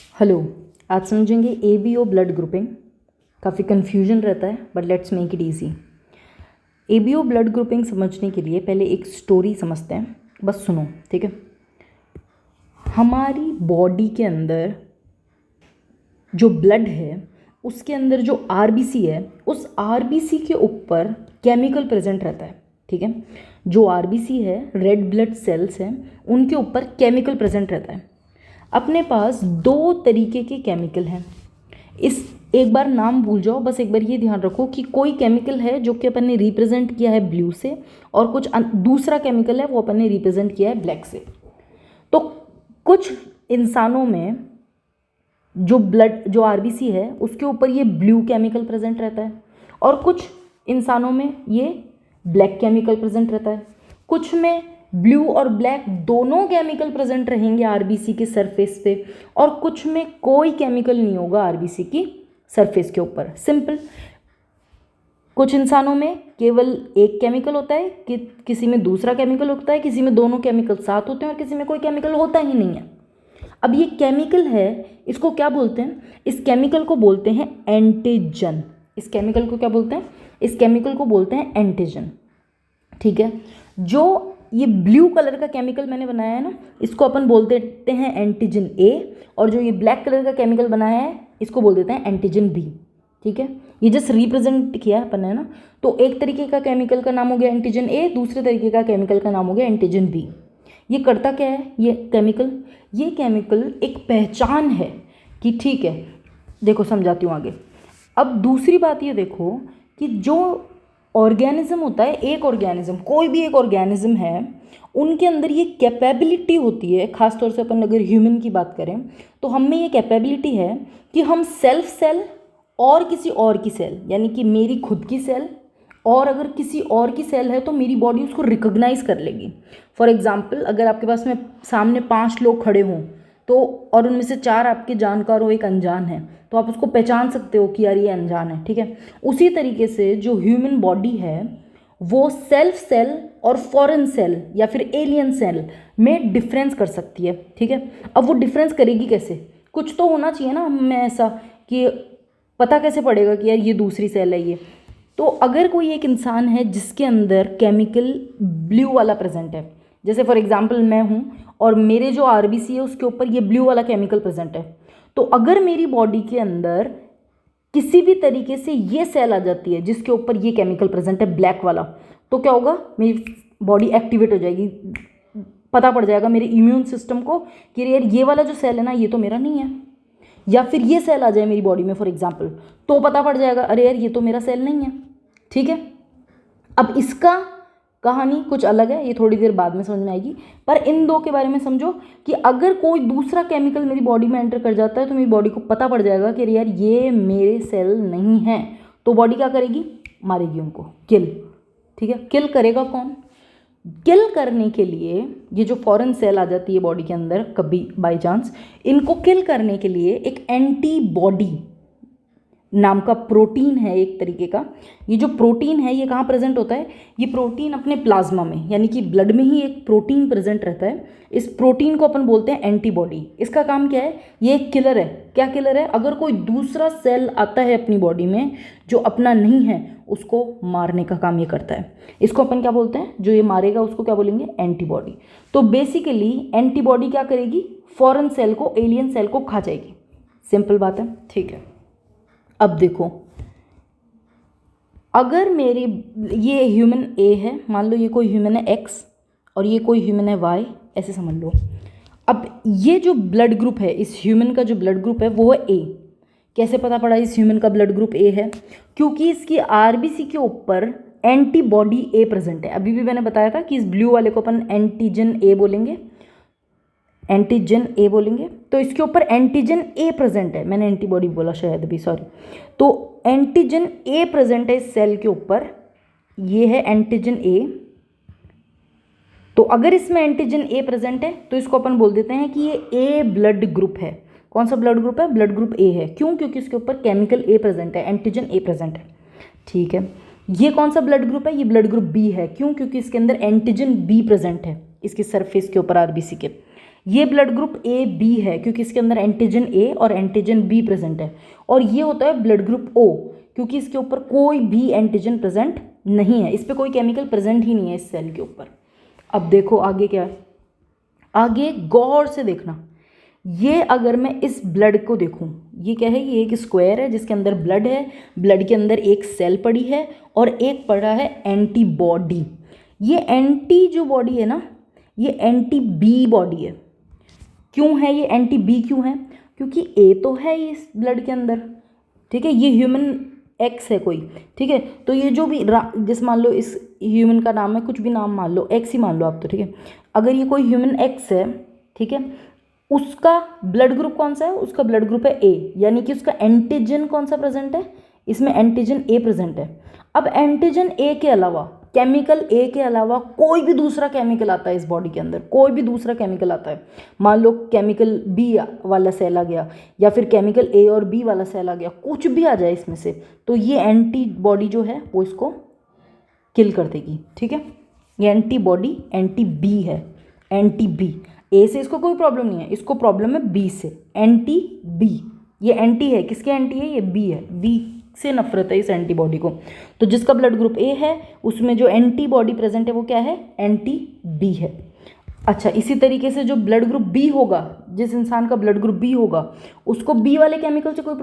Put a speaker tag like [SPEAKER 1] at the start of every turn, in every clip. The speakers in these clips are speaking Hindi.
[SPEAKER 1] हेलो। आज समझेंगे एबीओ ब्लड ग्रुपिंग। काफ़ी कन्फ्यूजन रहता है but let's make it easy. ABO blood grouping समझने के लिए पहले एक स्टोरी समझते हैं, बस सुनो, ठीक है। हमारी बॉडी के अंदर जो ब्लड है उसके अंदर जो आरबीसी है, उस आरबीसी के ऊपर केमिकल प्रेजेंट रहता है, ठीक है। जो आरबीसी है, रेड ब्लड सेल्स हैं, उनके ऊपर केमिकल प्रेजेंट रहता है। अपने पास दो तरीके के केमिकल हैं। इस एक बार नाम भूल जाओ, बस एक बार ये ध्यान रखो कि कोई केमिकल है जो कि अपन ने रिप्रेजेंट किया है ब्लू से, और कुछ दूसरा केमिकल है वो अपन ने रिप्रेजेंट किया है ब्लैक से। तो कुछ इंसानों में जो आरबीसी है उसके ऊपर ये ब्लू केमिकल प्रेजेंट रहता है, और कुछ इंसानों में ये ब्लैक केमिकल प्रेजेंट रहता है। कुछ में ब्लू और ब्लैक दोनों केमिकल प्रेजेंट रहेंगे आरबीसी के सरफेस पे, और कुछ में कोई केमिकल नहीं होगा आरबीसी की सरफेस के ऊपर। सिंपल। कुछ इंसानों में केवल एक केमिकल होता है, किसी में दूसरा केमिकल होता है, किसी में दोनों केमिकल साथ होते हैं, और किसी में कोई केमिकल होता ही नहीं है। अब ये केमिकल है, इसको क्या बोलते हैं? इस केमिकल को बोलते हैं एंटीजन। इस केमिकल को क्या बोलते हैं? इस केमिकल को बोलते हैं एंटीजन, ठीक है। जो ये ब्लू कलर का केमिकल मैंने बनाया है ना, इसको अपन बोल देते हैं एंटीजन ए, और जो ये ब्लैक कलर का केमिकल बनाया है इसको बोल देते हैं एंटीजन बी, ठीक है। ये जस्ट रिप्रेजेंट किया है अपन ने ना। तो एक तरीके का केमिकल का नाम हो गया एंटीजन ए, दूसरे तरीके का केमिकल का नाम हो गया एंटीजन बी। ये करता क्या है ये केमिकल एक पहचान है कि ठीक है, देखो समझाती हूँ आगे। अब दूसरी बात ये देखो कि जो ऑर्गेनिज्म होता है, एक ऑर्गेनिज्म, कोई भी एक ऑर्गेनिज्म है, उनके अंदर ये कैपेबिलिटी होती है, खासतौर से अपन अगर ह्यूमन की बात करें तो हम में ये कैपेबिलिटी है कि हम सेल्फ सेल और किसी और की सेल, यानी कि मेरी खुद की सेल और अगर किसी और की सेल है तो मेरी बॉडी उसको रिकॉग्नाइज कर लेगी। फॉर एग्जाम्पल, अगर आपके पास में सामने 5 लोग खड़े हों तो, और उनमें से 4 आपके जानकार हो, एक अनजान है, तो आप उसको पहचान सकते हो कि यार ये अनजान है, ठीक है। उसी तरीके से जो ह्यूमन बॉडी है वो सेल्फ सेल और फॉरेन सेल या फिर एलियन सेल में डिफरेंस कर सकती है, ठीक है। अब वो डिफरेंस करेगी कैसे? कुछ तो होना चाहिए ना हमें ऐसा कि पता कैसे पड़ेगा कि यार ये दूसरी सेल है ये। तो अगर कोई एक इंसान है जिसके अंदर केमिकल ब्लू वाला प्रेजेंट है, जैसे फॉर एग्जांपल मैं हूँ और मेरे जो आरबीसी है उसके ऊपर ये ब्लू वाला केमिकल प्रेजेंट है, तो अगर मेरी बॉडी के अंदर किसी भी तरीके से ये सेल आ जाती है जिसके ऊपर ये केमिकल प्रेजेंट है ब्लैक वाला, तो क्या होगा? मेरी बॉडी एक्टिवेट हो जाएगी। पता पड़ जाएगा मेरे इम्यून सिस्टम को कि यार ये वाला जो सेल है ना ये तो मेरा नहीं है। या फिर ये सेल आ जाए मेरी बॉडी में फॉर एग्जांपल, तो पता पड़ जाएगा अरे यार ये तो मेरा सेल नहीं है, ठीक है। अब इसका कहानी कुछ अलग है, ये थोड़ी देर बाद में समझ में आएगी, पर इन दो के बारे में समझो कि अगर कोई दूसरा केमिकल मेरी बॉडी में एंटर कर जाता है तो मेरी बॉडी को पता पड़ जाएगा कि यार ये मेरे सेल नहीं हैं, तो बॉडी क्या करेगी? मारेगी उनको, किल, ठीक है। किल करेगा कौन? किल करने के लिए ये जो फॉरेन सेल आ जाती है बॉडी के अंदर कभी बाय चांस, इनको किल करने के लिए एक एंटीबॉडी नाम का प्रोटीन है एक तरीके का। ये जो प्रोटीन है ये कहाँ प्रेजेंट होता है? ये प्रोटीन अपने प्लाज्मा में, यानी कि ब्लड में ही एक प्रोटीन प्रेजेंट रहता है। इस प्रोटीन को अपन बोलते हैं एंटीबॉडी। इसका काम क्या है? ये एक किलर है। क्या किलर है? अगर कोई दूसरा सेल आता है अपनी बॉडी में जो अपना नहीं है, उसको मारने का काम ये करता है। इसको अपन क्या बोलते हैं? जो ये मारेगा उसको क्या बोलेंगे? एंटीबॉडी। तो बेसिकली एंटीबॉडी क्या करेगी? फॉरेन सेल को, एलियन सेल को खा जाएगी। सिंपल बात है, ठीक है। अब देखो, अगर मेरी ये ह्यूमन ए है, मान लो ये कोई ह्यूमन है एक्स और ये कोई ह्यूमन है वाई, ऐसे समझ लो। अब ये जो ब्लड ग्रुप है, इस ह्यूमन का जो ब्लड ग्रुप है वो है ए। कैसे पता पड़ा इस ह्यूमन का ब्लड ग्रुप ए है? क्योंकि इसकी आरबीसी के ऊपर एंटीबॉडी ए प्रेजेंट है। अभी भी मैंने बताया था कि इस ब्लू वाले को अपन एंटीजन ए बोलेंगे, एंटीजन ए बोलेंगे। तो इसके ऊपर एंटीजन ए प्रेजेंट है, मैंने एंटीबॉडी बोला शायद अभी, सॉरी। तो एंटीजन ए प्रेजेंट है इस सेल के ऊपर, ये है एंटीजन ए। तो अगर इसमें एंटीजन ए प्रेजेंट है तो इसको अपन बोल देते हैं कि ये ए ब्लड ग्रुप है। कौन सा ब्लड ग्रुप है? ब्लड ग्रुप ए है। क्यों? क्योंकि इसके ऊपर केमिकल ए प्रेजेंट है, एंटीजन ए प्रेजेंट है, ठीक है। ये कौन सा ब्लड ग्रुप है? ये ब्लड ग्रुप बी है। क्यों? क्योंकि इसके अंदर एंटीजन बी प्रेजेंट है, इसके सरफेस के ऊपर आरबीसी के। ये ब्लड ग्रुप ए बी है क्योंकि इसके अंदर एंटीजन ए और एंटीजन बी प्रेजेंट है, और ये होता है ब्लड ग्रुप ओ क्योंकि इसके ऊपर कोई भी एंटीजन प्रेजेंट नहीं है, इस पर कोई केमिकल प्रेजेंट ही नहीं है इस सेल के ऊपर। अब देखो आगे क्या है, आगे गौर से देखना। ये अगर मैं इस ब्लड को देखूं, ये क्या है, ये एक स्क्वायर है जिसके अंदर ब्लड है, ब्लड के अंदर एक सेल पड़ी है और एक पड़ा है एंटीबॉडी। ये एंटी जो बॉडी है ना, ये एंटी बी बॉडी है। क्यों है ये एंटी बी क्यों है? क्योंकि ए तो है इस ब्लड के अंदर, ठीक है, ये ह्यूमन एक्स है कोई, ठीक है, तो ये जो भी जैसे मान लो इस ह्यूमन का नाम है, कुछ भी नाम मान लो, एक्स ही मान लो आप, तो ठीक है, अगर ये कोई ह्यूमन एक्स है, ठीक है, उसका ब्लड ग्रुप कौन सा है? उसका ब्लड ग्रुप है ए, यानी कि उसका एंटीजन कौन सा प्रेजेंट है? इसमें एंटीजन ए प्रेजेंट है। अब एंटीजन ए के अलावा, केमिकल ए के अलावा कोई भी दूसरा केमिकल आता है इस बॉडी के अंदर, कोई भी दूसरा केमिकल आता है, मान लो केमिकल बी वाला सेल आ गया या फिर केमिकल ए और बी वाला सेल आ गया, कुछ भी आ जाए इसमें से, तो ये एंटीबॉडी जो है वो इसको किल कर देगी, ठीक है। ये एंटीबॉडी एंटी बी है, एंटी बी। ए से इसको कोई प्रॉब्लम नहीं है, इसको प्रॉब्लम है बी से, एंटी बी। ये एंटी है, किसके एंटी है? ये बी है, बी से नफरत है इस एंटीबॉडी को। तो जिसका ब्लड ग्रुप ए है उसमें जो एंटीबॉडी प्रेजेंट है वो क्या है? एंटी बी है। अच्छा, इसी तरीके से जो ब्लड ग्रुप बी होगा, जिस इंसान का ब्लड ग्रुप बी होगा, उसको बी वाले केमिकल से कोई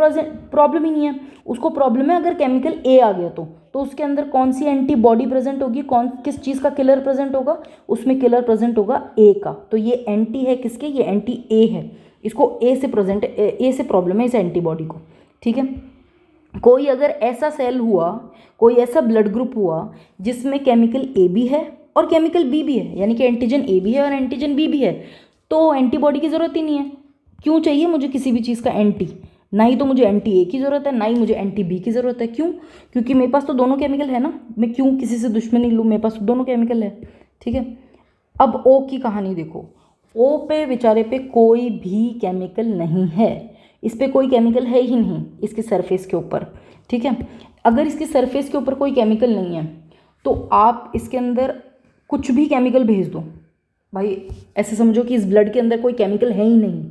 [SPEAKER 1] प्रॉब्लम ही नहीं है, उसको प्रॉब्लम है अगर केमिकल ए आ गया तो उसके अंदर कौन सी एंटीबॉडी प्रेजेंट होगी, किस चीज़ का किलर प्रेजेंट होगा? उसमें किलर प्रेजेंट होगा ए का। तो ये एंटी है किसके? ये एंटी ए है, इसको ए से प्रेजेंट, ए से प्रॉब्लम है इस एंटीबॉडी को, ठीक है। कोई अगर ऐसा सेल हुआ, कोई ऐसा ब्लड ग्रुप हुआ जिसमें केमिकल ए भी है और केमिकल बी भी है, यानी कि एंटीजन ए भी है और एंटीजन बी भी है, तो एंटीबॉडी की ज़रूरत ही नहीं है। क्यों चाहिए मुझे किसी भी चीज़ का एंटी? ना ही तो मुझे एंटी ए की ज़रूरत है, ना ही मुझे एंटी बी की ज़रूरत है। क्यों? क्योंकि मेरे पास तो दोनों केमिकल है ना, मैं क्यों किसी से दुश्मनी लूँ, मेरे पास तो दोनों केमिकल है, ठीक है। अब ओ की कहानी देखो, ओ पे बेचारे पे कोई भी केमिकल नहीं है, इस पर कोई केमिकल है ही नहीं इसके सरफेस के ऊपर, ठीक है। अगर इसके सरफेस के ऊपर कोई केमिकल नहीं है तो आप इसके अंदर कुछ भी केमिकल भेज दो, भाई ऐसे समझो कि इस ब्लड के अंदर कोई केमिकल है ही नहीं,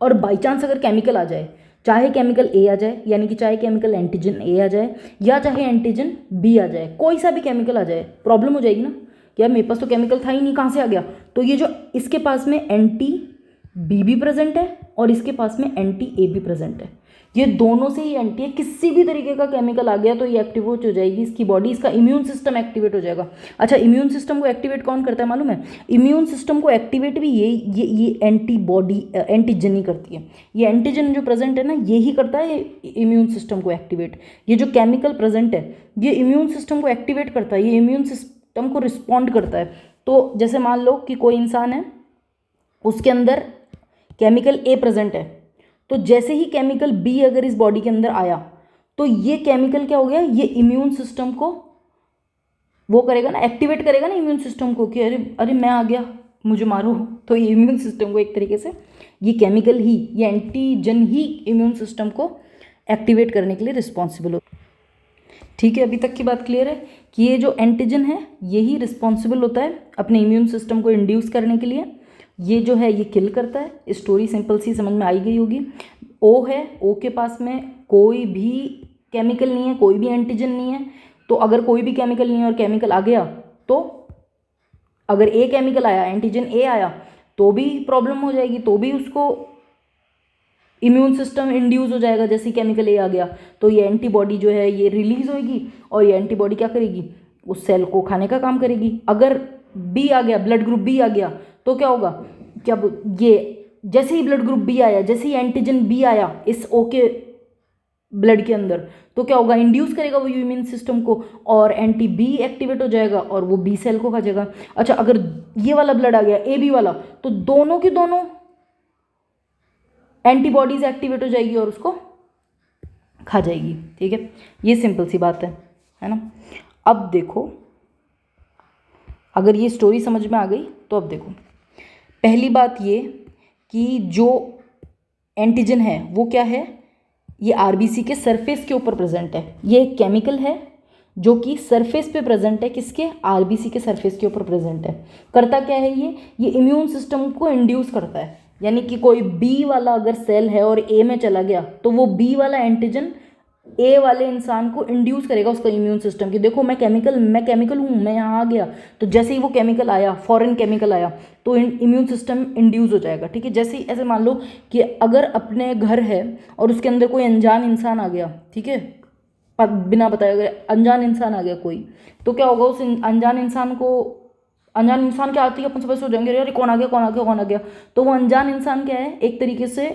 [SPEAKER 1] और बाई चांस अगर केमिकल आ जाए, चाहे केमिकल ए आ जाए, यानी कि चाहे केमिकल एंटीजन ए आ जाए या चाहे एंटीजन बी आ जाए, कोई सा भी केमिकल आ जाए, प्रॉब्लम हो जाएगी ना कि यार मेरे पास तो केमिकल था ही नहीं, कहाँ से आ गया? तो ये जो इसके पास में एंटी बी भी प्रेजेंट है और इसके पास में एंटी ए भी प्रेजेंट है, ये दोनों से ही एंटी है। किसी भी तरीके का केमिकल आ गया तो ये एक्टिवेट हो जाएगी इसकी बॉडी, इसका इम्यून सिस्टम एक्टिवेट हो जाएगा। अच्छा, इम्यून सिस्टम को एक्टिवेट कौन करता है मालूम है? इम्यून सिस्टम को एक्टिवेट भी ये एंटीबॉडी एंटीजन ही करती है। ये एंटीजन जो प्रेजेंट है ना, ये ही करता है इम्यून सिस्टम को एक्टिवेट। ये जो केमिकल प्रेजेंट है ये इम्यून सिस्टम को एक्टिवेट करता है, ये इम्यून सिस्टम को रिस्पॉन्ड करता है। तो जैसे मान लो कि कोई इंसान है, उसके अंदर केमिकल ए प्रेजेंट है, तो जैसे ही केमिकल बी अगर इस बॉडी के अंदर आया तो ये केमिकल क्या हो गया? ये इम्यून सिस्टम को वो करेगा ना, एक्टिवेट करेगा ना इम्यून सिस्टम को कि अरे अरे मैं आ गया, मुझे मारो। तो ये इम्यून सिस्टम को एक तरीके से ये केमिकल ही, ये एंटीजन ही इम्यून सिस्टम को एक्टिवेट करने के लिए रिस्पॉन्सिबल हो, ठीक है। अभी तक की बात क्लियर है कि ये जो एंटीजन है यही रिस्पॉन्सिबल होता है अपने इम्यून सिस्टम को इंड्यूस करने के लिए। ये जो है ये किल करता है। स्टोरी सिंपल सी समझ में आई गई होगी। ओ है, ओ के पास में कोई भी केमिकल नहीं है, कोई भी एंटीजन नहीं है, तो अगर कोई भी केमिकल नहीं है और केमिकल आ गया तो अगर ए केमिकल आया, एंटीजन ए आया, तो भी प्रॉब्लम हो जाएगी, तो भी उसको इम्यून सिस्टम इंड्यूस हो जाएगा। जैसे केमिकल ए आ गया तो ये एंटीबॉडी जो है ये रिलीज होगी और ये एंटीबॉडी क्या करेगी? उस सेल को खाने का काम करेगी। अगर बी आ गया, ब्लड ग्रुप बी आ गया, तो क्या होगा? जब ये जैसे ही ब्लड ग्रुप बी आया, जैसे ही एंटीजन बी आया इस ओ के ब्लड के अंदर, तो क्या होगा? इंड्यूस करेगा वो इम्यून सिस्टम को और एंटी बी एक्टिवेट हो जाएगा और वो बी सेल को खा जाएगा। अच्छा, अगर ये वाला ब्लड आ गया, ए बी वाला, तो दोनों की दोनों एंटीबॉडीज एक्टिवेट हो जाएगी और उसको खा जाएगी, ठीक है। ये सिंपल सी बात है ना। अब देखो, अगर ये स्टोरी समझ में आ गई तो अब देखो, पहली बात ये कि जो एंटीजन है वो क्या है? ये आरबीसी के सरफेस के ऊपर प्रेजेंट है। ये एक केमिकल है जो कि सरफेस पे प्रेजेंट है, किसके? आरबीसी के सरफेस के ऊपर प्रेजेंट है। करता क्या है ये इम्यून सिस्टम को इंड्यूस करता है। यानी कि कोई बी वाला अगर सेल है और ए में चला गया तो वो बी वाला एंटीजन ए वाले इंसान को इंड्यूस करेगा उसका इम्यून सिस्टम की। देखो मैं केमिकल हूँ, मैं यहाँ आ गया तो जैसे ही वो केमिकल आया, फॉरेन केमिकल आया, तो इम्यून सिस्टम इंड्यूस हो जाएगा। ठीक है, जैसे ही ऐसे मान लो कि अगर अपने घर है और उसके अंदर कोई अनजान इंसान आ गया, ठीक है, बिना बताए अगर अनजान इंसान आ गया कोई, तो क्या होगा, उस अनजान इंसान क्या आती है, अपन सब हो जाएंगे यार कौन आ गया कौन आ गया कौन आ गया। तो वो अनजान इंसान क्या है, एक तरीके से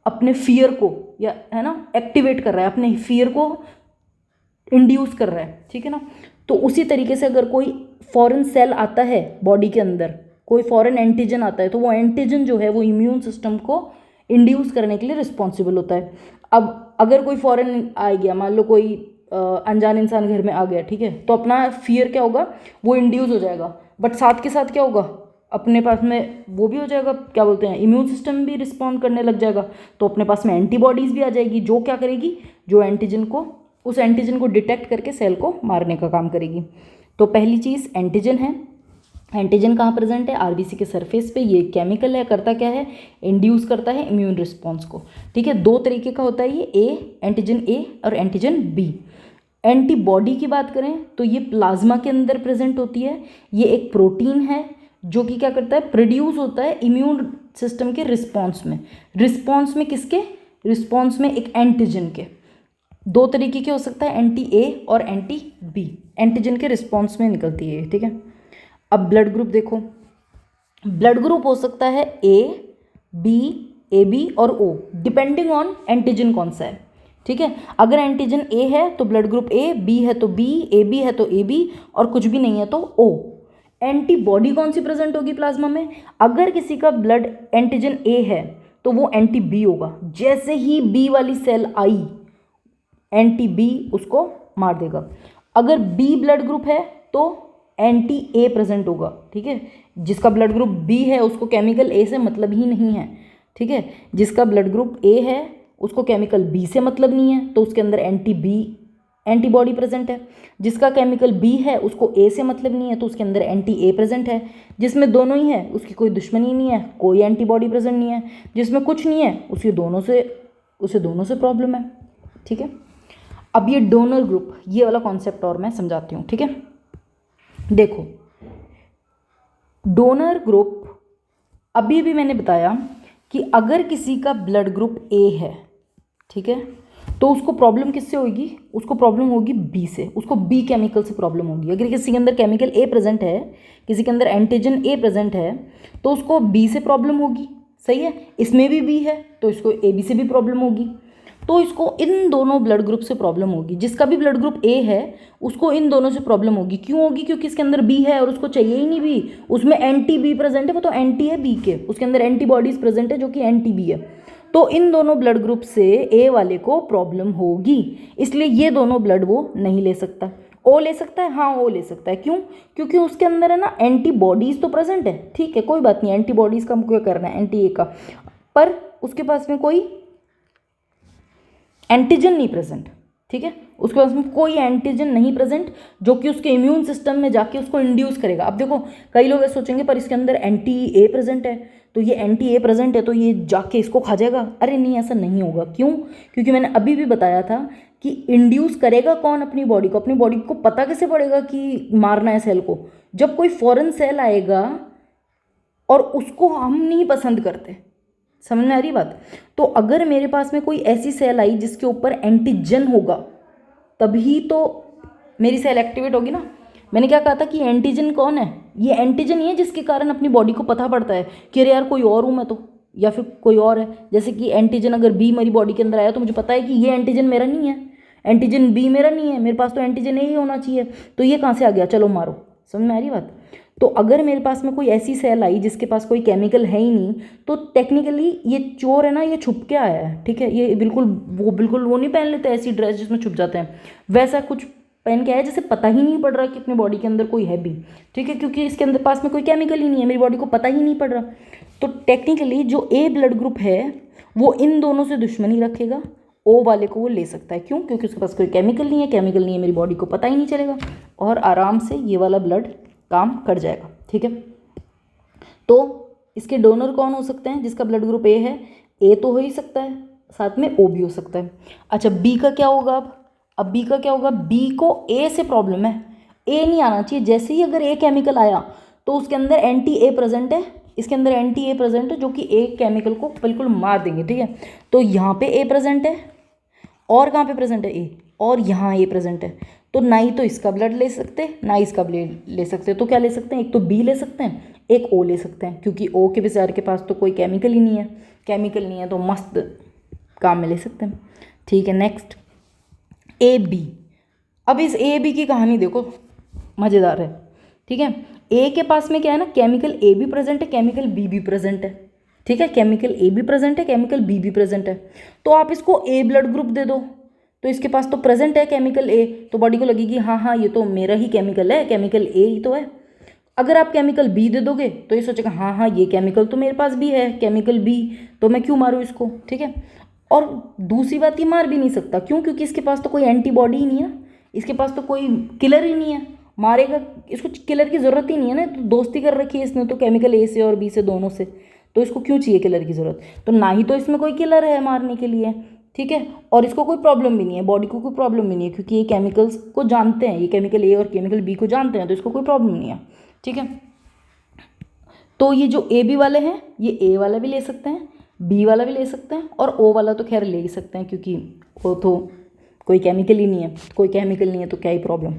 [SPEAKER 1] अपने फियर को, या है ना, एक्टिवेट कर रहा है, अपने फियर को इंड्यूस कर रहा है। ठीक है ना, तो उसी तरीके से अगर कोई फॉरेन सेल आता है बॉडी के अंदर, कोई फॉरेन एंटीजन आता है, तो वो एंटीजन जो है वो इम्यून सिस्टम को इंड्यूस करने के लिए रिस्पॉन्सिबल होता है। अब अगर कोई फॉरेन आ गया, मान लो कोई अनजान इंसान घर में आ गया, ठीक है, तो अपना फियर क्या होगा, वो इंड्यूस हो जाएगा, बट साथ के साथ क्या होगा, अपने पास में वो भी हो जाएगा, क्या बोलते हैं, इम्यून सिस्टम भी रिस्पॉन्ड करने लग जाएगा। तो अपने पास में एंटीबॉडीज़ भी आ जाएगी, जो क्या करेगी, जो उस एंटीजन को डिटेक्ट करके सेल को मारने का काम करेगी। तो पहली चीज़ एंटीजन है। एंटीजन कहाँ प्रेजेंट है, आरबीसी के सरफेस पे। ये केमिकल है, करता क्या है, इंड्यूस करता है इम्यून रिस्पॉन्स को। ठीक है, दो तरीके का होता है ये, एंटीजन ए और एंटीजन बी। एंटीबॉडी की बात करें तो ये प्लाज्मा के अंदर प्रेजेंट होती है। ये एक प्रोटीन है जो कि क्या करता है, प्रोड्यूस होता है इम्यून सिस्टम के रिस्पॉन्स में किसके, रिस्पॉन्स में एक एंटीजन के। दो तरीके के हो सकता है, एंटी ए और एंटी बी, एंटीजन के रिस्पॉन्स में निकलती है। ठीक है, अब ब्लड ग्रुप देखो, ब्लड ग्रुप हो सकता है ए बी, ए बी और ओ, डिपेंडिंग ऑन एंटीजन कौन सा है। ठीक है, अगर एंटीजन ए है तो ब्लड ग्रुप ए, बी है तो बी, ए बी है तो ए बी, और कुछ भी नहीं है तो ओ। एंटीबॉडी कौन सी प्रेजेंट होगी प्लाज्मा में, अगर किसी का ब्लड एंटीजन ए है तो वो एंटी बी होगा। जैसे ही बी वाली सेल आई, एंटी बी उसको मार देगा। अगर बी ब्लड ग्रुप है तो एंटी ए प्रेजेंट होगा। ठीक है, जिसका ब्लड ग्रुप बी है उसको केमिकल ए से मतलब ही नहीं है। ठीक है, जिसका ब्लड ग्रुप ए है उसको केमिकल बी से मतलब नहीं है, तो उसके अंदर एंटी बी एंटीबॉडी प्रेजेंट है। जिसका केमिकल बी है उसको ए से मतलब नहीं है, तो उसके अंदर एंटी ए प्रेजेंट है। जिसमें दोनों ही है उसकी कोई दुश्मनी नहीं है, कोई एंटीबॉडी प्रेजेंट नहीं है। जिसमें कुछ नहीं है उसे दोनों से प्रॉब्लम है। ठीक है, अब ये डोनर ग्रुप, ये वाला कॉन्सेप्ट और मैं समझाती हूँ। ठीक है, देखो डोनर ग्रुप, अभी भी मैंने बताया कि अगर किसी का ब्लड ग्रुप ए है, ठीक है, तो उसको प्रॉब्लम किससे होगी, उसको प्रॉब्लम होगी बी से, उसको बी केमिकल से प्रॉब्लम होगी। अगर किसी के अंदर केमिकल ए प्रेजेंट है, किसी के अंदर एंटीजन ए प्रेजेंट है, तो उसको बी से प्रॉब्लम होगी। सही है, इसमें भी बी है तो इसको ए बी से भी प्रॉब्लम होगी। तो इसको इन दोनों ब्लड ग्रुप से प्रॉब्लम होगी। जिसका भी ब्लड ग्रुप ए है उसको इन दोनों से प्रॉब्लम होगी। क्यों होगी, क्योंकि इसके अंदर बी है और उसको चाहिए ही नहीं बी, उसमें एंटी बी प्रेजेंट है, वो तो एंटी है बी के, उसके अंदर एंटीबॉडीज प्रेजेंट है जो कि एंटी बी है। तो इन दोनों ब्लड ग्रुप से ए वाले को प्रॉब्लम होगी, इसलिए ये दोनों ब्लड वो नहीं ले सकता। ओ ले सकता है, हाँ ओ ले सकता है। क्यों, क्योंकि उसके अंदर है ना एंटीबॉडीज तो प्रेजेंट है। ठीक है, कोई बात नहीं, एंटीबॉडीज का क्या करना है एंटी ए का, पर उसके पास में कोई एंटीजन नहीं प्रेजेंट। ठीक है, उसके पास में कोई एंटीजन नहीं प्रेजेंट जो कि उसके इम्यून सिस्टम में जाके उसको इंड्यूस करेगा। अब देखो कई लोग ऐसे सोचेंगे पर इसके अंदर एंटी ए प्रेजेंट है, तो ये एंटी ए प्रेजेंट है तो ये जाके इसको खा जाएगा। अरे नहीं, ऐसा नहीं होगा। क्यों, क्योंकि मैंने अभी भी बताया था कि इंड्यूस करेगा कौन अपनी बॉडी को, अपनी बॉडी को पता कैसे पड़ेगा कि मारना है सेल को, जब कोई फॉरेन सेल आएगा और उसको हम नहीं पसंद करते। समझ में आ रही बात। तो अगर मेरे पास में कोई ऐसी सेल आई जिसके ऊपर एंटीजन होगा, तभी तो मेरी सेल एक्टिवेट होगी ना। मैंने क्या कहा था कि एंटीजन कौन है, ये एंटीजन ही है जिसके कारण अपनी बॉडी को पता पड़ता है कि अरे यार कोई और हूँ मैं तो, या फिर कोई और है। जैसे कि एंटीजन अगर बी मेरी बॉडी के अंदर आया तो मुझे पता है कि ये एंटीजन मेरा नहीं है, एंटीजन बी मेरा नहीं है, मेरे पास तो एंटीजन ए ही होना चाहिए, तो ये कहाँ से आ गया, चलो मारो। समझ में आ रही बात। तो अगर मेरे पास में कोई ऐसी सेल आई जिसके पास कोई केमिकल है ही नहीं, तो टेक्निकली ये चोर है ना, ये छुप के आया है। ठीक है, ये बिल्कुल वो नहीं पहन लेते ऐसी ड्रेस जिसमें छुप जाते हैं, वैसा कुछ पहन के आया जिसे पता ही नहीं पड़ रहा कि अपनी बॉडी के अंदर कोई है भी। ठीक है, क्योंकि इसके अंदर पास में कोई केमिकल ही नहीं है, मेरी बॉडी को पता ही नहीं पड़ रहा। तो टेक्निकली जो ए ब्लड ग्रुप है वो इन दोनों से दुश्मनी रखेगा, ओ वाले को वो ले सकता है। क्यों, क्योंकि उसके पास कोई केमिकल नहीं है, मेरी बॉडी को पता ही नहीं चलेगा और आराम से ये वाला ब्लड काम कर जाएगा। ठीक है, तो इसके डोनर कौन हो सकते हैं? जिसका ब्लड ग्रुप ए है, ए तो हो ही सकता है, साथ में ओ भी हो सकता है। अच्छा, बी का क्या होगा? अब बी का क्या होगा? बी को ए से प्रॉब्लम है, ए नहीं आना चाहिए। जैसे ही अगर ए केमिकल आया तो उसके अंदर एंटी ए प्रेजेंट है, इसके अंदर एंटी ए प्रेजेंट है, जो कि ए केमिकल को बिल्कुल मार देंगे। ठीक है, तो यहाँ पे ए प्रेजेंट है, और कहाँ पे प्रेजेंट है? ए, और यहाँ ए प्रेजेंट है। तो ना ही तो इसका ब्लड ले सकते, ना इसका ब्लड ले सकते। तो क्या ले सकते हैं? एक तो बी ले सकते हैं, एक ओ ले सकते हैं, क्योंकि ओ के बेचारे के पास तो कोई केमिकल ही नहीं है, केमिकल नहीं है तो मस्त काम में ले सकते हैं। ठीक है, नेक्स्ट ए बी। अब इस ए बी की कहानी देखो, मज़ेदार है। ठीक है, ए के पास में क्या है ना, केमिकल ए भी प्रेजेंट है, केमिकल बी भी प्रेजेंट है। ठीक है, केमिकल ए भी प्रेजेंट है, केमिकल बी भी प्रेजेंट है। तो आप इसको ए ब्लड ग्रुप दे दो, तो इसके पास तो प्रेजेंट है केमिकल ए, तो बॉडी को लगेगी हाँ हाँ ये तो मेरा ही केमिकल है, केमिकल ए ही तो है। अगर आप केमिकल बी दे दोगे तो ये सोचेगा हाँ हाँ ये केमिकल तो मेरे पास भी है, केमिकल बी, तो मैं क्यों मारूँ इसको। ठीक है, और दूसरी बात, ये मार भी नहीं सकता, क्यों? क्योंकि इसके पास तो कोई एंटीबॉडी ही नहीं है, इसके पास तो कोई किलर ही नहीं है, मारेगा इसको, किलर की ज़रूरत ही नहीं है ना। तो दोस्ती कर रखी है इसने तो केमिकल ए से और बी से, दोनों से, तो इसको क्यों चाहिए किलर की ज़रूरत? तो ना ही तो इसमें कोई किलर है मारने के लिए। ठीक है, और इसको कोई प्रॉब्लम भी नहीं है, बॉडी को कोई प्रॉब्लम भी नहीं है, क्योंकि ये केमिकल्स को जानते हैं, ये केमिकल ए और केमिकल बी को जानते हैं, तो इसको कोई प्रॉब्लम नहीं है। ठीक है, तो ये जो ए बी वाले हैं, ये ए वाला भी ले सकते हैं, बी वाला भी ले सकते हैं, और ओ वाला तो खैर ले ही सकते हैं, क्योंकि वो तो कोई केमिकल ही नहीं है, कोई केमिकल नहीं है तो क्या ही प्रॉब्लम।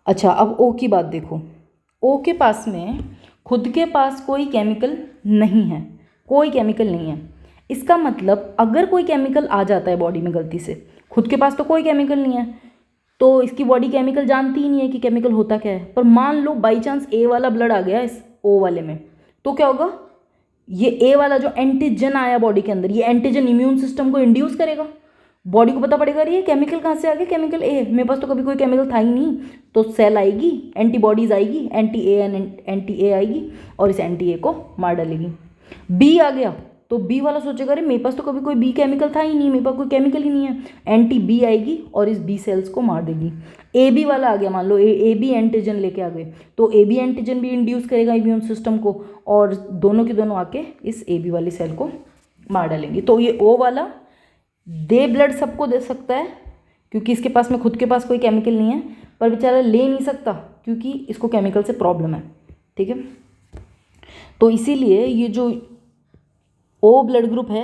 [SPEAKER 1] अच्छा, अब ओ की बात देखो, ओ के पास में खुद के पास कोई केमिकल नहीं है, कोई केमिकल नहीं है। इसका मतलब अगर कोई केमिकल आ जाता है बॉडी में गलती से, खुद के पास तो कोई केमिकल नहीं है, तो इसकी बॉडी केमिकल जानती ही नहीं है कि केमिकल होता क्या है। पर मान लो बाई चांस ए वाला ब्लड आ गया इस ओ वाले में, तो क्या होगा? ये ए वाला जो एंटीजन आया बॉडी के अंदर, ये एंटीजन इम्यून सिस्टम को इंड्यूस करेगा, बॉडी को पता पड़ेगा अरे ये केमिकल कहाँ से आ गया, केमिकल ए, मेरे पास तो कभी कोई केमिकल था ही नहीं। तो सेल आएगी, एंटीबॉडीज आएगी, एंटी ए आएगी, और इस एंटी ए को मार डालेगी। बी आ गया तो बी वाला सोचेगा अरे मेरे पास तो कभी कोई बी केमिकल था ही नहीं, मेरे पास कोई केमिकल ही नहीं है, एंटी बी आएगी और इस बी सेल्स को मार देगी। ए बी वाला आ गया, मान लो ए बी एंटीजन लेके आ गए, तो ए बी एंटीजन भी इंड्यूस करेगा इम्यून सिस्टम को, और दोनों के दोनों आके इस ए बी वाली सेल को मार डालेंगे। तो ये ओ वाला दे ब्लड सबको दे सकता है, क्योंकि इसके पास में खुद के पास कोई केमिकल नहीं है, पर बेचारा ले नहीं सकता क्योंकि इसको केमिकल से प्रॉब्लम है। ठीक है, तो इसीलिए ये जो ओ ब्लड ग्रुप है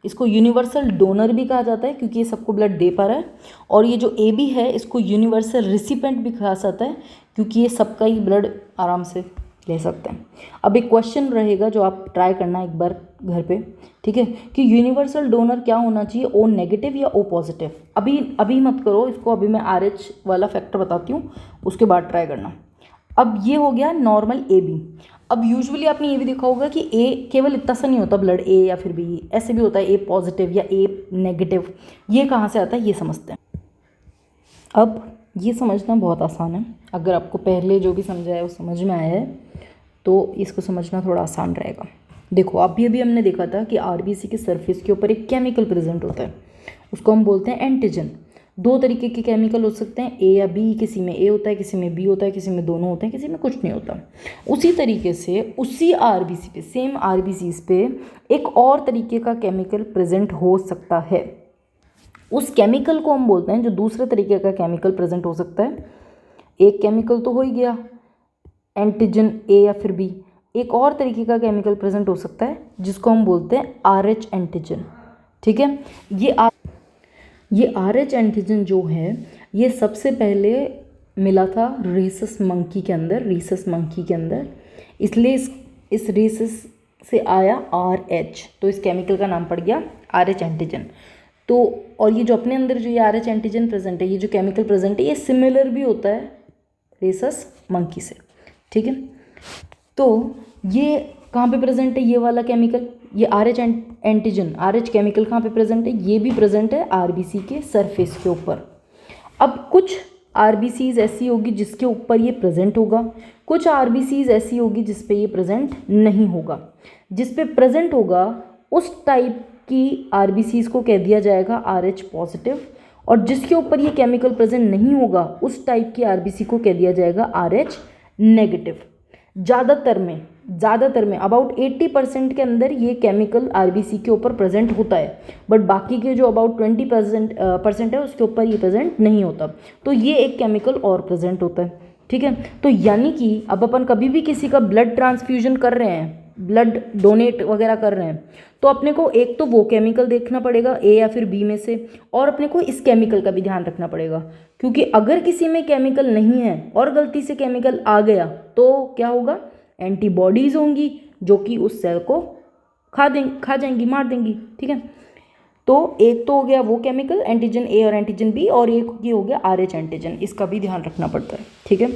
[SPEAKER 1] इसको यूनिवर्सल डोनर भी कहा जाता है, क्योंकि ये सबको ब्लड दे पा रहा है। और ये जो ए बी है इसको यूनिवर्सल रिसिपेंट भी कहा जाता है, क्योंकि ये सबका ही ब्लड आराम से ले सकते हैं। अब एक क्वेश्चन रहेगा जो आप ट्राई करना एक बार घर पे, ठीक है, कि यूनिवर्सल डोनर क्या होना चाहिए, ओ नेगेटिव या ओ पॉजिटिव। अभी मत करो इसको, अभी मैं आर एच वाला फैक्टर बताती हूँ, उसके बाद ट्राई करना। अब ये हो गया नॉर्मल ए बी। अब यूजुअली आपने ये भी देखा होगा कि ए केवल इतना सा नहीं होता ब्लड, ए या फिर बी, ऐसे भी होता है ए पॉजिटिव या ए नेगेटिव। ये कहाँ से आता है ये समझते हैं। अब ये समझना बहुत आसान है, अगर आपको पहले जो भी समझा है वो समझ में आया है तो इसको समझना थोड़ा आसान रहेगा। देखो अभी हमने देखा था कि आरबीसी के सरफेस के ऊपर एक केमिकल प्रेजेंट होता है, उसको हम बोलते हैं एंटीजन। दो तरीके के केमिकल हो सकते हैं, ए या बी, किसी में ए होता है, किसी में बी होता है, किसी में दोनों होते हैं, किसी में कुछ नहीं होता। उसी तरीके से उसी आरबीसी पे, सेम आरबीसीज पे एक और तरीके का केमिकल प्रेजेंट हो सकता है। उस केमिकल को हम बोलते हैं, जो दूसरे तरीके का केमिकल प्रेजेंट हो सकता है। एक केमिकल तो हो ही गया एंटीजन ए या फिर बी, एक और तरीके का केमिकल प्रेजेंट हो सकता है जिसको हम बोलते हैं आरएच एंटीजन। ठीक है, ये आरएच एंटीजन जो है ये सबसे पहले मिला था रीसस मंकी के अंदर, इसलिए इस रीसस से आया आरएच, तो इस केमिकल का नाम पड़ गया आरएच एंटीजन। तो और ये जो अपने अंदर जो ये आरएच एंटीजन प्रेजेंट है, ये जो केमिकल प्रेजेंट है, ये सिमिलर भी होता है रीसस मंकी से। ठीक है, तो ये कहाँ पे प्रेजेंट है ये वाला केमिकल, ये आरएच एंटीजन, आरएच केमिकल कहाँ पे प्रेजेंट है, ये भी प्रेजेंट है आरबीसी के सरफेस के ऊपर। अब कुछ आरबीसीज ऐसी होगी जिसके ऊपर ये प्रेजेंट होगा, कुछ आरबीसीज ऐसी होगी जिस पे ये प्रेजेंट नहीं होगा। जिस पे प्रेजेंट होगा उस टाइप की आरबीसीज को कह दिया जाएगा आरएच पॉजिटिव, और जिसके ऊपर ये केमिकल प्रेजेंट नहीं होगा उस टाइप की आरबीसी को कह दिया जाएगा आरएच नेगेटिव। ज़्यादातर में ज़्यादातर में अबाउट 80% के अंदर ये केमिकल आरबीसी के ऊपर प्रेजेंट होता है, बट बाकी के जो अबाउट 20% है उसके ऊपर ये प्रेजेंट नहीं होता। तो ये एक केमिकल और प्रेजेंट होता है, ठीक है। तो यानी कि अब अपन कभी भी किसी का ब्लड ट्रांसफ्यूजन कर रहे हैं, ब्लड डोनेट वगैरह कर रहे हैं, तो अपने को एक तो वो केमिकल देखना पड़ेगा ए या फिर बी में से, और अपने को इस केमिकल का भी ध्यान रखना पड़ेगा, क्योंकि अगर किसी में केमिकल नहीं है और गलती से केमिकल आ गया तो क्या होगा, एंटीबॉडीज़ होंगी जो कि उस सेल को खा जाएंगी, मार देंगी, ठीक है। तो एक तो हो गया वो केमिकल एंटीजन ए और एंटीजन बी, और एक ये हो गया आरएच एंटीजन, इसका भी ध्यान रखना पड़ता है, ठीक है।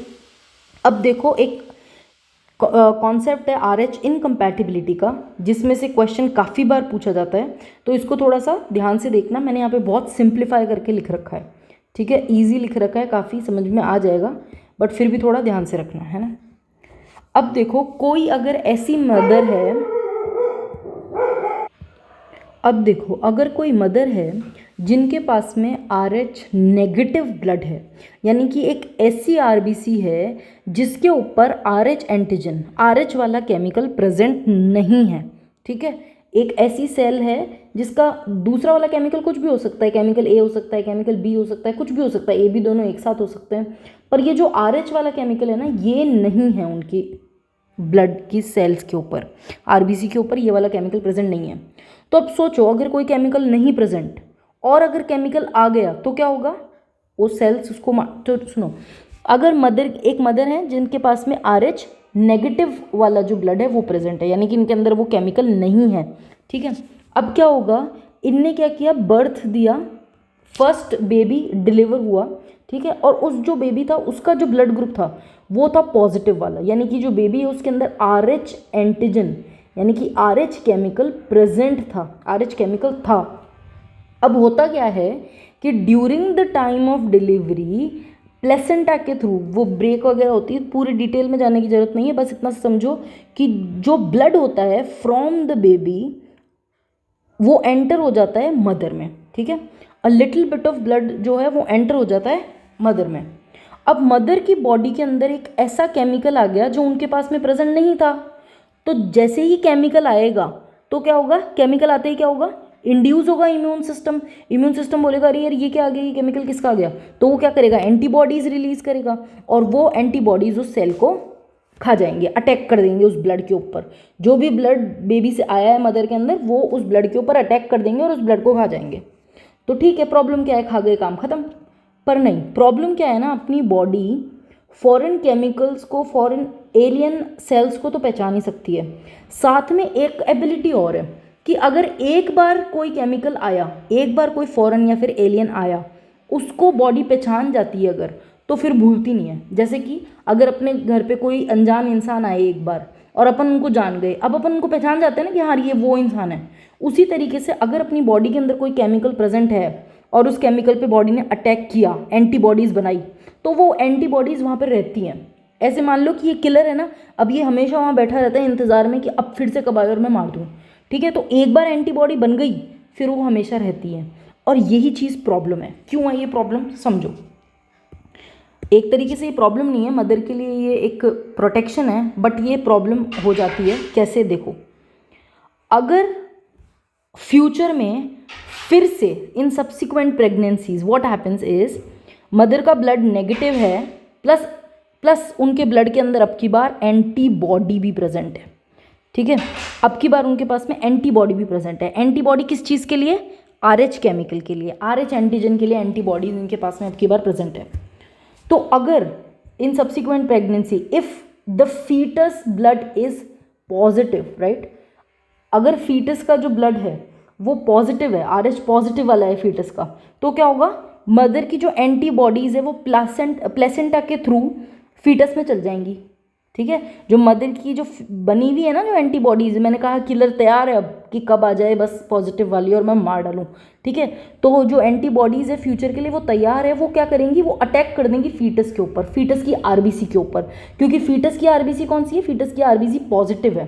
[SPEAKER 1] अब देखो एक कॉन्सेप्ट है आरएच इनकम्पैटिबिलिटी का, जिसमें से क्वेश्चन काफ़ी बार पूछा जाता है, तो इसको थोड़ा सा ध्यान से देखना। मैंने यहाँ पे बहुत सिंप्लीफाई करके लिख रखा है, ठीक है, ईजी लिख रखा है, काफ़ी समझ में आ जाएगा, बट फिर भी थोड़ा ध्यान से रखना है ना। अब देखो कोई अगर ऐसी मदर है, अब देखो अगर कोई मदर है जिनके पास में आरएच नेगेटिव ब्लड है, यानी कि एक ऐसी आरबीसी है जिसके ऊपर आरएच एंटीजन, आरएच वाला केमिकल प्रेजेंट नहीं है, ठीक है। एक ऐसी सेल है जिसका दूसरा वाला केमिकल कुछ भी हो सकता है, केमिकल ए हो सकता है, केमिकल बी हो सकता है, कुछ भी हो सकता है, ए बी दोनों एक साथ हो सकते हैं, पर ये जो आरएच वाला केमिकल है ना, ये नहीं है उनकी ब्लड की सेल्स के ऊपर, आरबीसी के ऊपर ये वाला केमिकल प्रेजेंट नहीं है। तो अब सोचो अगर कोई केमिकल नहीं प्रेजेंट और अगर केमिकल आ गया तो क्या होगा, वो सेल्स उसको तो सुनो, अगर एक मदर है जिनके पास में आरएच नेगेटिव वाला जो ब्लड है वो प्रेजेंट है, यानी कि इनके अंदर वो केमिकल नहीं है, ठीक है। अब क्या होगा, इनने क्या किया, बर्थ दिया, फर्स्ट बेबी डिलीवर हुआ, ठीक है, और उस जो बेबी था उसका जो ब्लड ग्रुप था वो था पॉजिटिव वाला, यानी कि जो बेबी है उसके अंदर आरएच एंटीजन यानी कि आरएच केमिकल प्रेजेंट था, आरएच केमिकल था। अब होता क्या है कि during the time of delivery placenta के थ्रू वो ब्रेक वगैरह होती है, पूरी डिटेल में जाने की ज़रूरत नहीं है, बस इतना समझो कि जो ब्लड होता है फ्रॉम द बेबी वो एंटर हो जाता है मदर में, ठीक है। A little bit of blood जो है वो एंटर हो जाता है मदर में। अब मदर की बॉडी के अंदर एक ऐसा केमिकल आ गया जो उनके पास में प्रेजेंट नहीं था, तो जैसे ही केमिकल आएगा तो क्या होगा, केमिकल आते ही क्या होगा, इंड्यूस होगा इम्यून सिस्टम बोलेगा अरे यार ये क्या आ गया, ये केमिकल किसका आ गया, तो वो क्या करेगा, एंटीबॉडीज़ रिलीज करेगा, और वो एंटीबॉडीज़ उस सेल को खा जाएंगे, अटैक कर देंगे उस ब्लड के ऊपर, जो भी ब्लड बेबी से आया है मदर के अंदर वो उस ब्लड के ऊपर अटैक कर देंगे और उस ब्लड को खा जाएंगे। तो ठीक है, प्रॉब्लम क्या है, खा गए, काम खत्म। पर नहीं, प्रॉब्लम क्या है ना, अपनी बॉडी फॉरेन केमिकल्स को, फॉरेन एलियन सेल्स को तो पहचान ही सकती है, साथ में एक एबिलिटी और है कि अगर एक बार कोई केमिकल आया, एक बार कोई फॉरेन या फिर एलियन आया, उसको बॉडी पहचान जाती है अगर, तो फिर भूलती नहीं है। जैसे कि अगर अपने घर पे कोई अनजान इंसान आए एक बार और अपन उनको जान गए, अब अपन उनको पहचान जाते हैं ना कि हाँ ये वो इंसान है। उसी तरीके से अगर अपनी बॉडी के अंदर कोई केमिकल प्रेजेंट है और उस केमिकल पे बॉडी ने अटैक किया, एंटीबॉडीज़ बनाई, तो वो एंटीबॉडीज़ वहाँ पर रहती हैं। ऐसे मान लो कि ये किलर है ना, अब ये हमेशा वहाँ बैठा रहता है इंतज़ार में कि अब फिर से कब आए और मैं मार दूँ, ठीक है। तो एक बार एंटीबॉडी बन गई फिर वो हमेशा रहती है, और यही चीज़ प्रॉब्लम है। क्यों है ये प्रॉब्लम, समझो। एक तरीके से ये प्रॉब्लम नहीं है, मदर के लिए ये एक प्रोटेक्शन है, बट ये प्रॉब्लम हो जाती है कैसे, देखो, अगर फ्यूचर में फिर से in subsequent pregnancies what happens is, mother का ब्लड नेगेटिव है प्लस उनके ब्लड के अंदर अब की बार एंटीबॉडी भी प्रेजेंट है, ठीक है। अब की बार उनके पास में एंटीबॉडी भी प्रेजेंट है। एंटीबॉडी किस चीज़ के लिए, आरएच केमिकल के लिए, आरएच एंटीजन के लिए एंटीबॉडीज इनके पास में अब की बार प्रेजेंट है। तो अगर in subsequent pregnancy if the foetus blood is positive, right, अगर फीटस का जो ब्लड है वो पॉजिटिव है, आरएच पॉजिटिव वाला है फीटस का, तो क्या होगा, मदर की जो एंटीबॉडीज़ है वो प्लेसेंटा के थ्रू फीटस में चल जाएंगी, ठीक है। जो मदर की जो बनी हुई है ना जो एंटीबॉडीज़, मैंने कहा किलर तैयार है अब कि कब आ जाए बस पॉजिटिव वाली और मैं मार डालूँ, ठीक है। तो जो एंटीबॉडीज़ है फ्यूचर के लिए वो तैयार है, वो क्या करेंगी, वो अटैक कर देंगी फीटस के ऊपर, फीटस की आरबीसी के ऊपर, क्योंकि फीटस की आरबीसी कौन सी है, फीटस की आरबीसी पॉजिटिव है।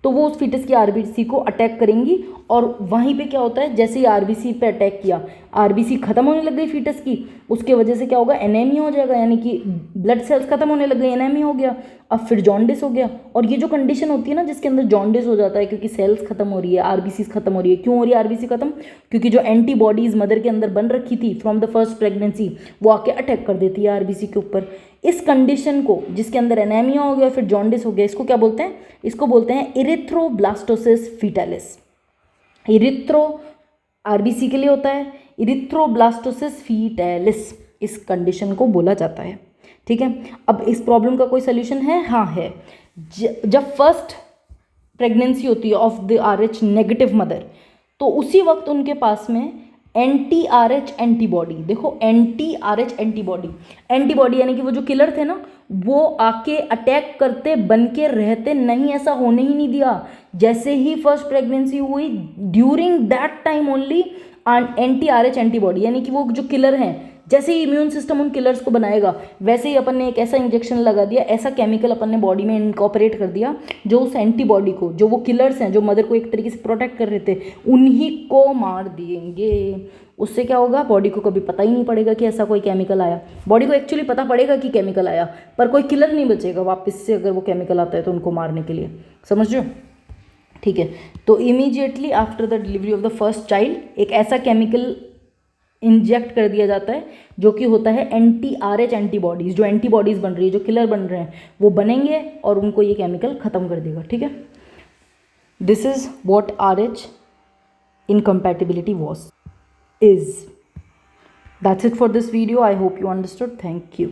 [SPEAKER 1] तो वो उस फीटस की आरबीसी को अटैक करेंगी और वहीं पे क्या होता है, जैसे ही आरबीसी पे अटैक किया, आरबीसी खत्म होने लग गई फीटस की, उसके वजह से क्या होगा, एनीमिया हो जाएगा, यानी कि ब्लड सेल्स खत्म होने लग गए, एनीमिया हो गया, अब फिर जॉन्डिस हो गया। और ये जो कंडीशन होती है ना जिसके अंदर जॉन्डिस हो जाता है, क्योंकि सेल्स खत्म हो रही है, आरबीसी खत्म हो रही है। क्यों हो रही है आरबीसी खत्म? क्योंकि जो एंटीबॉडीज मदर के अंदर बन रखी थी फ्रॉम द फर्स्ट प्रेगनेंसी, वो आके अटैक कर देती है आरबीसी के ऊपर। इस कंडीशन को, जिसके अंदर एनीमिया हो गया फिर जॉन्डिस हो गया, इसको क्या बोलते हैं? इसको बोलते हैं इरिथ्रोब्लास्टोसिस फीटालिस। इरिथ्रो आरबीसी के लिए होता है, इरिथ्रोब्लास्टोसिस फीटालिस इस कंडीशन को बोला जाता है। ठीक है, अब इस प्रॉब्लम का कोई सोल्यूशन है? हाँ है। जब फर्स्ट प्रेगनेंसी होती है of the RH negative mother, तो उसी वक्त उनके पास में anti-RH एंटीबॉडी, देखो anti-RH एंटीबॉडी यानी कि वो जो किलर थे ना, वो आके अटैक करते, बन के रहते नहीं, ऐसा होने ही नहीं दिया। जैसे ही फर्स्ट प्रेगनेंसी हुई, during that time only anti-RH antibody, यानी कि वो जो किलर हैं, जैसे ही इम्यून सिस्टम उन किलर्स को बनाएगा, वैसे ही अपन ने एक ऐसा इंजेक्शन लगा दिया, ऐसा केमिकल अपन ने बॉडी में इनकॉपरेट कर दिया, जो उस एंटीबॉडी को, जो वो किलर्स हैं जो मदर को एक तरीके से प्रोटेक्ट कर रहे थे, उन्हीं को मार देंगे। उससे क्या होगा, बॉडी को कभी पता ही नहीं पड़ेगा कि ऐसा कोई केमिकल आया। बॉडी को एक्चुअली पता पड़ेगा कि केमिकल आया, पर कोई किलर नहीं बचेगा वापस से अगर वो केमिकल आता है तो उनको मारने के लिए। समझ रहे हो? ठीक है, तो immediately after the delivery of the first child एक ऐसा केमिकल इंजेक्ट कर दिया जाता है जो कि होता है anti-RH एंटीबॉडीज़। जो एंटीबॉडीज़ बन रही है, जो किलर बन रहे हैं, वो बनेंगे और उनको ये केमिकल ख़त्म कर देगा। ठीक है, this is what RH incompatibility was is. That's it for this video. I hope you understood. Thank you.